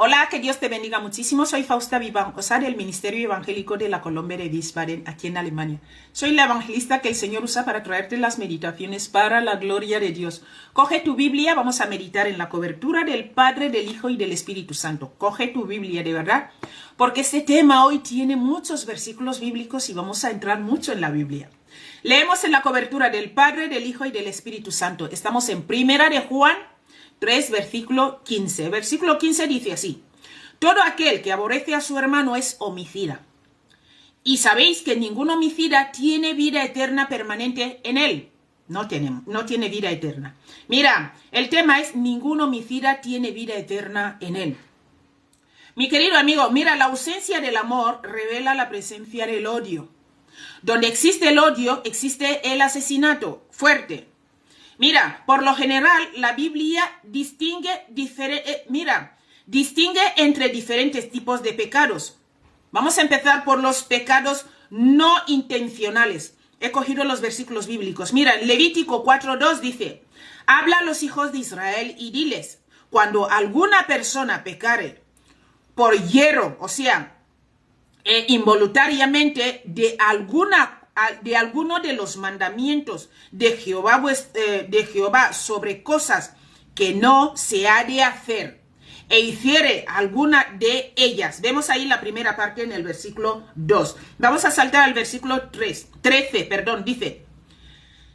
Hola, que Dios te bendiga muchísimo. Soy Fausta Vivancosa del Ministerio Evangélico de la Colombia de Wiesbaden, aquí en Alemania. Soy la evangelista que el Señor usa para traerte las meditaciones para la gloria de Dios. Coge tu Biblia, vamos a meditar en la cobertura del Padre, del Hijo y del Espíritu Santo. Coge tu Biblia, de verdad, porque este tema hoy tiene muchos versículos bíblicos y vamos a entrar mucho en la Biblia. Leemos en la cobertura del Padre, del Hijo y del Espíritu Santo. Estamos en Primera de Juan 3, versículo 15. Versículo 15 dice así: todo aquel que aborrece a su hermano es homicida. Y sabéis que ningún homicida tiene vida eterna permanente en él. No tiene vida eterna. Mira, el tema es: ningún homicida tiene vida eterna en él. Mi querido amigo, mira, la ausencia del amor revela la presencia del odio. Donde existe el odio, existe el asesinato fuerte. Mira, por lo general, la Biblia distingue entre diferentes tipos de pecados. Vamos a empezar por los pecados no intencionales. He cogido los versículos bíblicos. Mira, Levítico 4:2 dice: habla a los hijos de Israel y diles, cuando alguna persona pecare por hierro, o sea, involuntariamente de alguno de los mandamientos de Jehová sobre cosas que no se ha de hacer, e hiciere alguna de ellas. Vemos ahí la primera parte en el versículo 2. Vamos a saltar al versículo 13, dice: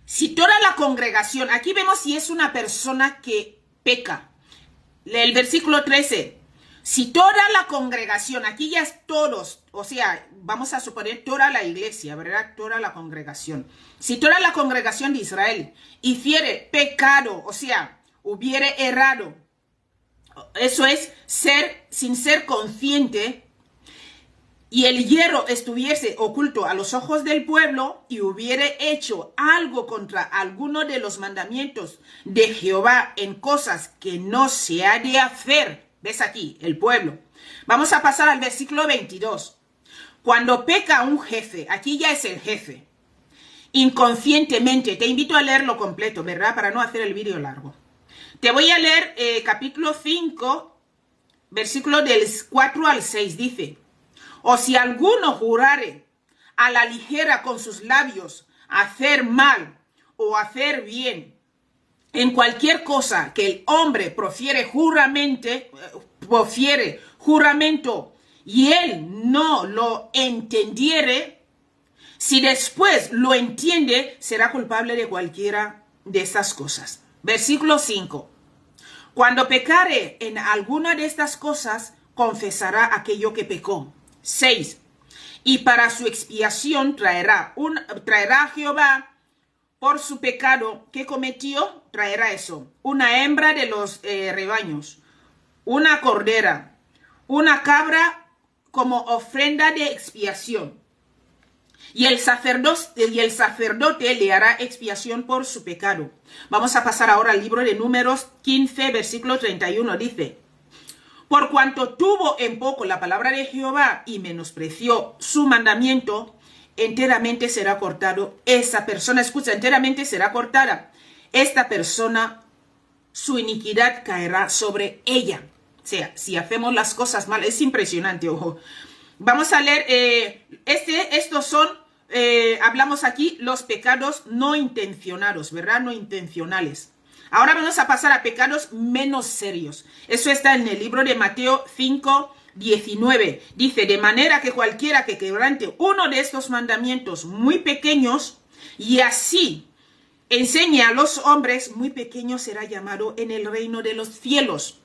si toda la congregación, aquí vemos si es una persona que peca. El versículo 13: si toda la congregación, aquí ya es todos, o sea, vamos a suponer toda la iglesia, ¿verdad? Toda la congregación. Si toda la congregación de Israel hiciere pecado, o sea, hubiere errado, eso es sin ser consciente, y el hierro estuviese oculto a los ojos del pueblo, y hubiere hecho algo contra alguno de los mandamientos de Jehová en cosas que no se ha de hacer. ¿Ves aquí? El pueblo. Vamos a pasar al versículo 22. Cuando peca un jefe, aquí ya es el jefe, inconscientemente, te invito a leerlo completo, ¿verdad? Para no hacer el vídeo largo. Te voy a leer capítulo 5, versículo del 4 al 6, dice: o si alguno jurare a la ligera con sus labios hacer mal o hacer bien, en cualquier cosa que el hombre profiere juramento y él no lo entendiere, si después lo entiende, será culpable de cualquiera de estas cosas. Versículo 5. Cuando pecare en alguna de estas cosas, confesará aquello que pecó. 6. Y para su expiación traerá a Jehová por su pecado que cometió, traerá eso: una hembra de los rebaños, una cordera, una cabra como ofrenda de expiación. Y el sacerdote le hará expiación por su pecado. Vamos a pasar ahora al libro de Números 15, versículo 31. Dice: por cuanto tuvo en poco la palabra de Jehová y menospreció su mandamiento, enteramente será cortado esa persona. Escucha, enteramente será cortada esta persona, su iniquidad caerá sobre ella. O sea, si hacemos las cosas mal, es impresionante, ojo. Vamos a leer, estos son, hablamos aquí, los pecados no intencionados, ¿verdad? No intencionales. Ahora vamos a pasar a pecados menos serios. Eso está en el libro de Mateo 5, 19. Dice: de manera que cualquiera que quebrante uno de estos mandamientos muy pequeños y así enseñe a los hombres, muy pequeño será llamado en el reino de los cielos.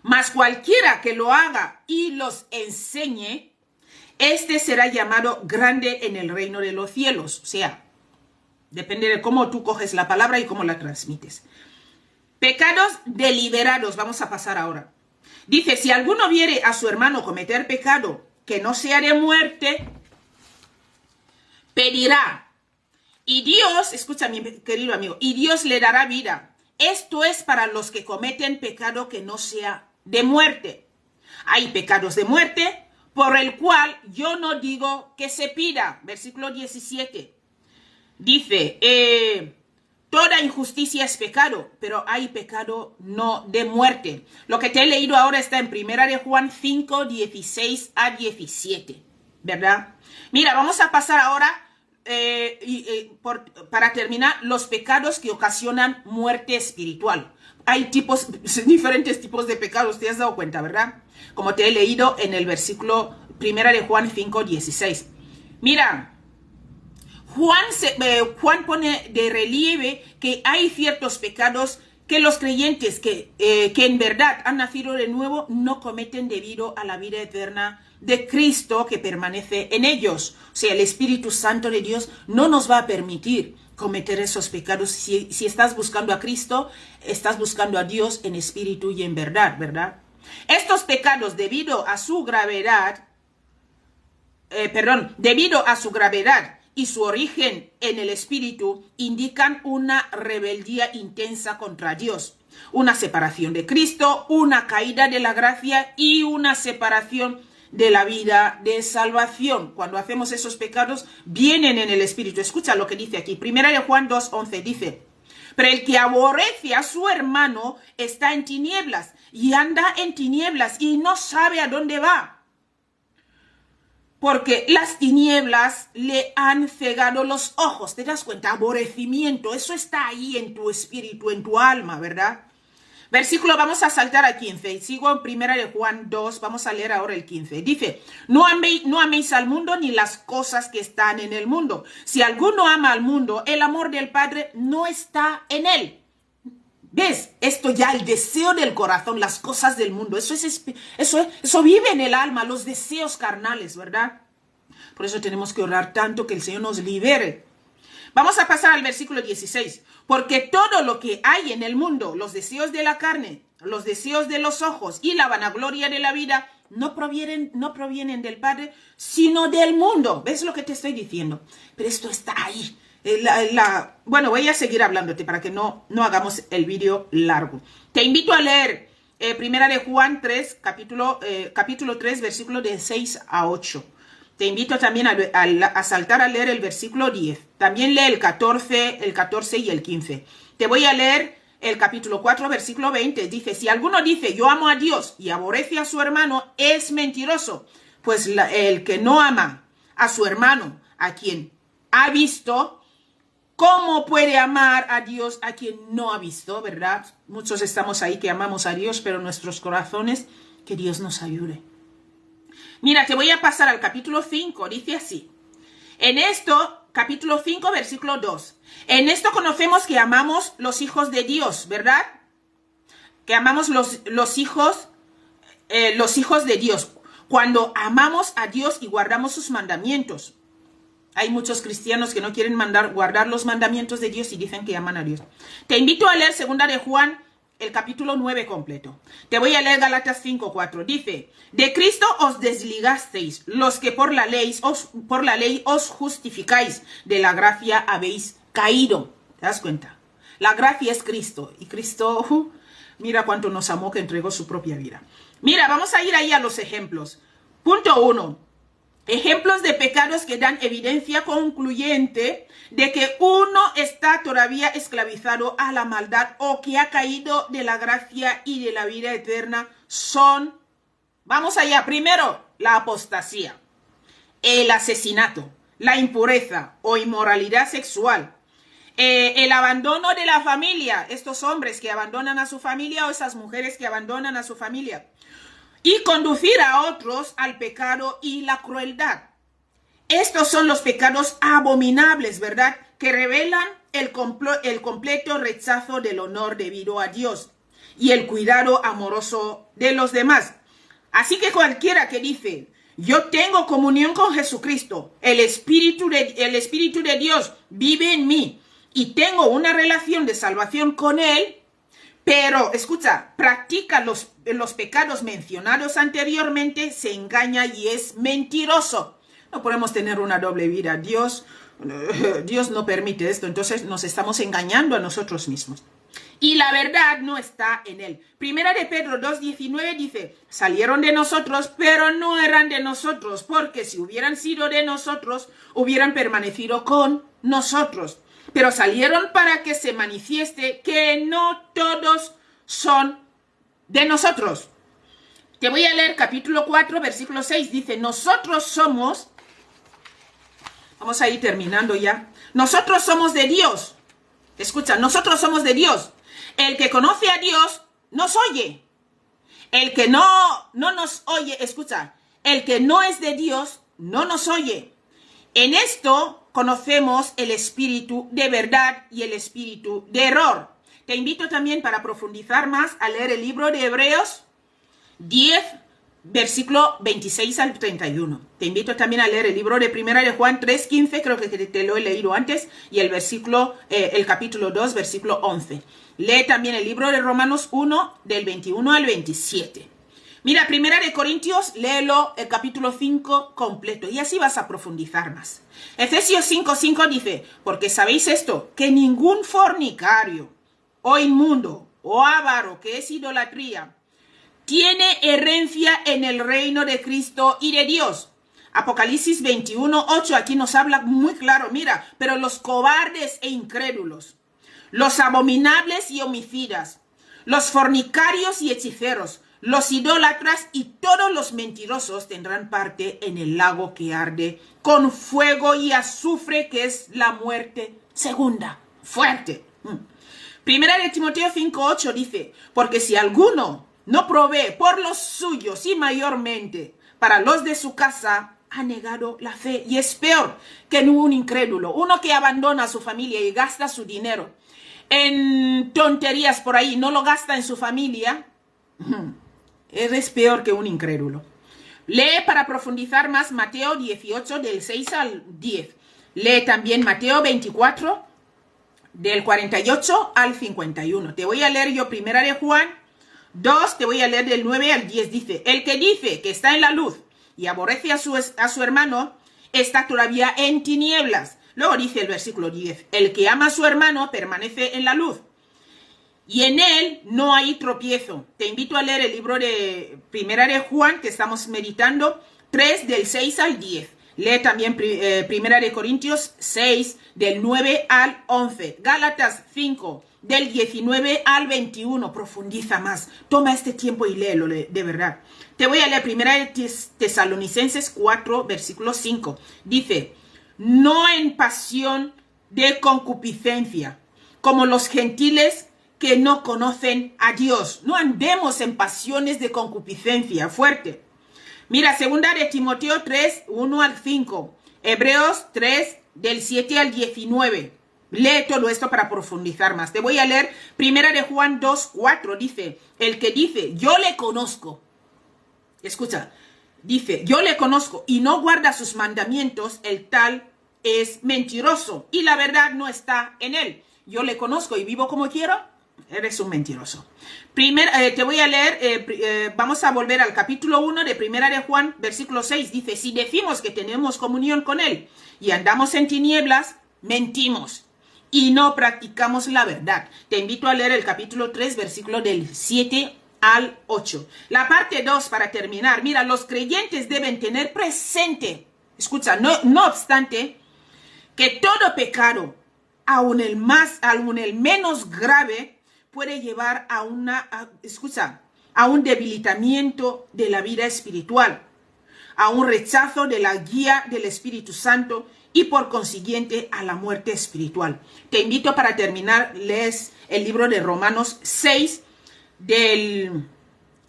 Mas cualquiera que lo haga y los enseñe, este será llamado grande en el reino de los cielos. O sea, depende de cómo tú coges la palabra y cómo la transmites. Pecados deliberados, vamos a pasar ahora. Dice: si alguno viere a su hermano cometer pecado que no sea de muerte, pedirá. Y Dios, escucha mi querido amigo, y Dios le dará vida. Esto es para los que cometen pecado que no sea de muerte. Hay pecados de muerte por el cual yo no digo que se pida. Versículo 17. Dice: toda injusticia es pecado, pero hay pecado no de muerte. Lo que te he leído ahora está en 1 Juan 5, 16 a 17, ¿verdad? Mira, vamos a pasar ahora, para terminar, los pecados que ocasionan muerte espiritual. Hay diferentes tipos de pecados, te has dado cuenta, ¿verdad? Como te he leído en el versículo 1 Juan 5, 16. Mira, Juan pone de relieve que hay ciertos pecados que los creyentes que en verdad han nacido de nuevo no cometen debido a la vida eterna de Cristo que permanece en ellos. O sea, el Espíritu Santo de Dios no nos va a permitir cometer esos pecados. Si estás buscando a Cristo, estás buscando a Dios en espíritu y en verdad, ¿verdad? Estos pecados, debido a su gravedad y su origen en el espíritu, indican una rebeldía intensa contra Dios, una separación de Cristo, una caída de la gracia y una separación de la vida de salvación. Cuando hacemos esos pecados, vienen en el espíritu. Escucha lo que dice aquí. 1 Juan 2:11 dice: pero el que aborrece a su hermano está en tinieblas y anda en tinieblas y no sabe a dónde va, porque las tinieblas le han cegado los ojos. ¿Te das cuenta? Aborrecimiento, eso está ahí en tu espíritu, en tu alma, ¿verdad? Versículo, vamos a saltar al 15. Sigo en 1 Juan 2, vamos a leer ahora el 15. Dice: no améis al mundo ni las cosas que están en el mundo. Si alguno ama al mundo, el amor del Padre no está en él. ¿Ves? Esto ya, el deseo del corazón, las cosas del mundo, eso vive en el alma, los deseos carnales, ¿verdad? Por eso tenemos que orar tanto que el Señor nos libere. Vamos a pasar al versículo 16. Porque todo lo que hay en el mundo, los deseos de la carne, los deseos de los ojos y la vanagloria de la vida, no provienen del Padre, sino del mundo. ¿Ves lo que te estoy diciendo? Pero esto está ahí. Bueno, voy a seguir hablándote para que no hagamos el vídeo largo. Te invito a leer 1 Juan 3, capítulo 3, versículo de 6 a 8. Te invito también a saltar a leer el versículo 10. También lee el 14 y el 15. Te voy a leer el capítulo 4, versículo 20. Dice: si alguno dice yo amo a Dios y aborrece a su hermano, es mentiroso. Pues el que no ama a su hermano, a quien ha visto, ¿cómo puede amar a Dios a quien no ha visto? ¿Verdad? Muchos estamos ahí que amamos a Dios, pero nuestros corazones, que Dios nos ayude. Mira, te voy a pasar al capítulo 5, dice así. En esto, capítulo 5, versículo 2. En esto conocemos que amamos los hijos de Dios, ¿verdad? Que amamos los hijos de Dios. Cuando amamos a Dios y guardamos sus mandamientos. Hay muchos cristianos que no quieren guardar los mandamientos de Dios y dicen que aman a Dios. Te invito a leer 2 de Juan, el capítulo 9 completo. Te voy a leer Gálatas 5:4. Dice: de Cristo os desligasteis, los que por la ley os justificáis, de la gracia habéis caído. ¿Te das cuenta? La gracia es Cristo. Y Cristo, mira cuánto nos amó que entregó su propia vida. Mira, vamos a ir ahí a los ejemplos. Punto 1. Ejemplos de pecados que dan evidencia concluyente de que uno está todavía esclavizado a la maldad o que ha caído de la gracia y de la vida eterna son, vamos allá, primero, la apostasía, el asesinato, la impureza o inmoralidad sexual, el abandono de la familia, estos hombres que abandonan a su familia o esas mujeres que abandonan a su familia, y conducir a otros al pecado y la crueldad. Estos son los pecados abominables, ¿verdad? Que revelan el completo rechazo del honor debido a Dios y el cuidado amoroso de los demás. Así que cualquiera que dice: yo tengo comunión con Jesucristo, el Espíritu de Dios vive en mí y tengo una relación de salvación con Él, pero, escucha, practica los pecados mencionados anteriormente, se engaña y es mentiroso. No podemos tener una doble vida. Dios no permite esto, entonces nos estamos engañando a nosotros mismos. Y la verdad no está en él. Primera de Pedro 2:19 dice: salieron de nosotros, pero no eran de nosotros, porque si hubieran sido de nosotros, hubieran permanecido con nosotros. pero salieron para que se manifieste que no todos son de nosotros. Te voy a leer capítulo 4, versículo 6. Dice, nosotros somos, vamos a ir terminando ya, nosotros somos de Dios. Escucha, nosotros somos de Dios. El que conoce a Dios nos oye. El que no nos oye, escucha, el que no es de Dios no nos oye. En esto conocemos el espíritu de verdad y el espíritu de error. Te invito también para profundizar más a leer el libro de Hebreos 10, versículo 26 al 31. Te invito también a leer el libro de Primera de Juan 3, 15, creo que te lo he leído antes, y el capítulo 2, versículo 11. Lee también el libro de Romanos 1, del 21 al 27. Mira, Primera de Corintios, léelo el capítulo 5 completo y así vas a profundizar más. Efesios 5:5 dice, porque sabéis esto, que ningún fornicario, o inmundo, o avaro, que es idolatría, tiene herencia en el reino de Cristo y de Dios. Apocalipsis 21:8, aquí nos habla muy claro, mira, pero los cobardes e incrédulos, los abominables y homicidas, los fornicarios y hechiceros, los idólatras y todos los mentirosos tendrán parte en el lago que arde con fuego y azufre, que es la muerte segunda. Fuerte. Primera de Timoteo 5:8 dice, porque si alguno no provee por los suyos y mayormente para los de su casa, ha negado la fe. Y es peor que un incrédulo, uno que abandona a su familia y gasta su dinero en tonterías por ahí, no lo gasta en su familia. Eres peor que un incrédulo. Lee para profundizar más Mateo 18, del 6 al 10. Lee también Mateo 24, del 48 al 51. Te voy a leer yo Primera de Juan 2, te voy a leer del 9 al 10. Dice, el que dice que está en la luz y aborrece a su hermano, está todavía en tinieblas. Luego dice el versículo 10, el que ama a su hermano permanece en la luz, y en él no hay tropiezo. Te invito a leer el libro de Primera de Juan, que estamos meditando, 3, del 6 al 10. Lee también Primera de Corintios 6, del 9 al 11. Gálatas 5, del 19 al 21. Profundiza más. Toma este tiempo y léelo de verdad. Te voy a leer Primera de Tesalonicenses 4, versículo 5. Dice, no en pasión de concupiscencia, como los gentiles que no conocen a Dios. No andemos en pasiones de concupiscencia. Fuerte. Mira, segunda de Timoteo 3, 1 al 5. Hebreos 3, del 7 al 19. Lee todo esto para profundizar más. Te voy a leer Primera de Juan 2, 4. Dice, el que dice, yo le conozco. Escucha. Dice, yo le conozco y no guarda sus mandamientos, el tal es mentiroso y la verdad no está en él. Yo le conozco y vivo como quiero. Eres un mentiroso. Te voy a leer, vamos a volver al capítulo 1 de Primera de Juan, versículo 6. Dice, si decimos que tenemos comunión con él y andamos en tinieblas, mentimos y no practicamos la verdad. Te invito a leer el capítulo 3, versículo del 7 al 8. La parte 2, para terminar. Mira, los creyentes deben tener presente, escucha, no obstante, que todo pecado, aun el menos grave, puede llevar a un debilitamiento de la vida espiritual, a un rechazo de la guía del Espíritu Santo y por consiguiente a la muerte espiritual. Te invito para terminar, lees el libro de Romanos 6 del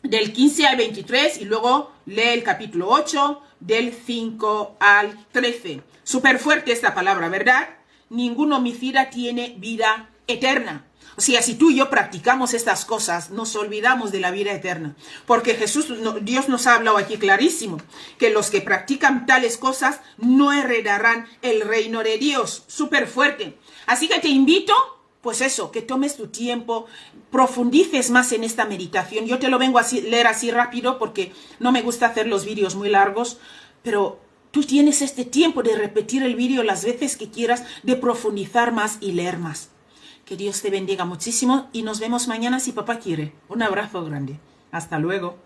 15 al 23 y luego lee el capítulo 8 del 5 al 13. Súper fuerte esta palabra, ¿verdad? Ningún homicida tiene vida eterna. O sea, si tú y yo practicamos estas cosas, nos olvidamos de la vida eterna. Porque Dios nos ha hablado aquí clarísimo, que los que practican tales cosas no heredarán el reino de Dios. Súper fuerte. Así que te invito, pues eso, que tomes tu tiempo, profundices más en esta meditación. Yo te lo vengo a leer así rápido porque no me gusta hacer los vídeos muy largos, pero tú tienes este tiempo de repetir el vídeo las veces que quieras, de profundizar más y leer más. Que Dios te bendiga muchísimo y nos vemos mañana si papá quiere. Un abrazo grande. Hasta luego.